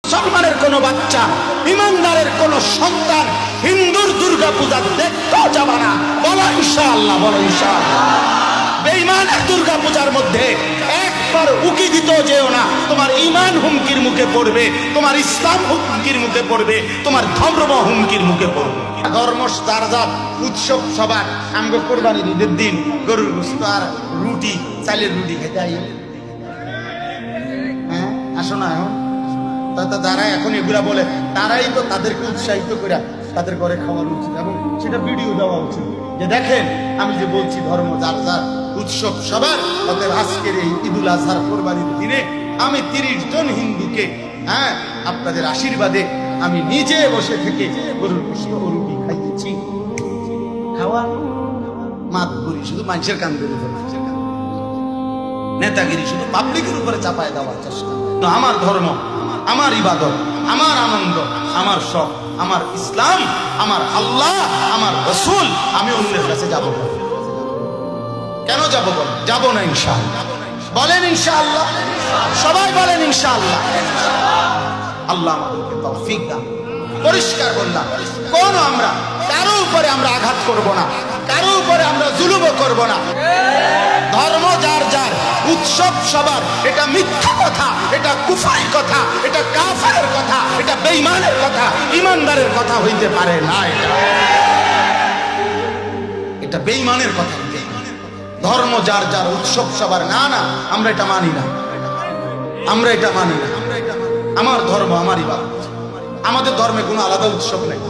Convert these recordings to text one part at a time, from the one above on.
মুসলমানের কোন বাচ্চা, ইমানদারের কোন সন্তান হিন্দুর দুর্গা পূজা দেখতেও যাবে না। বলো ইনশাআল্লাহ, বলো ইনশাআল্লাহ। বেঈমানের দুর্গা পূজার মধ্যে একবার উকি দিতেও যেও না। তোমার ঈমান হুমকির মুখে পড়বে, তোমার ইসলাম হুমকির মুখে পড়বে, তোমার ধর্ম হুমকির মুখে পড়বে। ধর্ম যার যার, উৎসব সবার। আমগো কোরবানির ঈদের দিন গরুর গোশত আর রুটি, চালের রুটি খেতে আই। হ্যাঁ, আসো না এখন। যারা এখন এগুলা বলে তারাই তো তাদেরকে উৎসাহিত করে তাদের ঘরে খাওয়ার উচিত, এবং সেটা ভিডিও দেওয়া উচিত যে দেখেন আমি যে বলছি ধর্ম যার যার, উৎসব সবার। অতএব আজকের এই ঈদুল আজহার কোরবানির দিনে আমি 30 জন হিন্দুকে, হ্যাঁ, আপনাদের আশীর্বাদে আমি নিজে বসে থেকে গরুর গোশত ও রুটি খাইয়েছি। খাওয়া মাতবুরি শুধু মানুষের কান ধরে, নেতাগিরি শুধু পাবলিকের উপরে চাপায় দেওয়ার চেষ্টা। আমার ধর্ম, আমার ইবাদত, আমার আনন্দ, আমার শখ, আমার ইসলাম, আমার আল্লাহ, আমার রাসূল, আমি অন্যের কাছে যাব না। কেন যাব? বলেন যাব না ইনশাআল্লাহ। বলেন ইনশাআল্লাহ, সবাই বলেন ইনশাআল্লাহ। আল্লাহ আমাদেরকে তৌফিক দান। পরিষ্কার বললাম, কোন আমরা কারো উপরে আমরা আঘাত করব না, কারো উপরে আমরা জুলুম করব না। ধর্ম যার যার, উৎসব সবার। এটা মিথ্যা কথা, এটা কুফরি কথা, এটা কাফেরের কথা, এটা বেঈমানের কথা, ইমানদারের কথা হইতে পারে না। এটা বেঈমানের কথা হইতে পারে। ধর্ম যার যার, উৎসব সবার। না না, আমরা এটা মানি না, আমরা এটা মানি না। আমার ধর্ম, আমার ইবাদত। আমাদের ধর্মে কোনো আলাদা উৎসব নেই।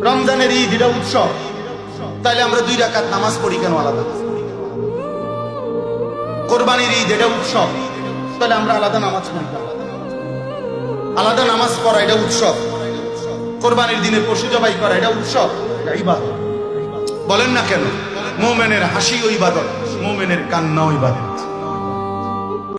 রমজানের ঈদ এটা উৎসব, তাইলে আমরা 2 রাকাত নামাজ পড়ি কেন আলাদা? কোরবানির ঈদ এটা উৎসব, তাহলে আমরা আলাদা নামাজ পড়ি কেন? আলাদা নামাজ পড়া এটা উৎসব। কোরবানির দিনে পশু জবাই করা এটা উৎসব, এটা ইবাদত। বলেন না কেন? মুমিনের হাসি ও ইবাদত, মুমিনের কান্না ও ইবাদত।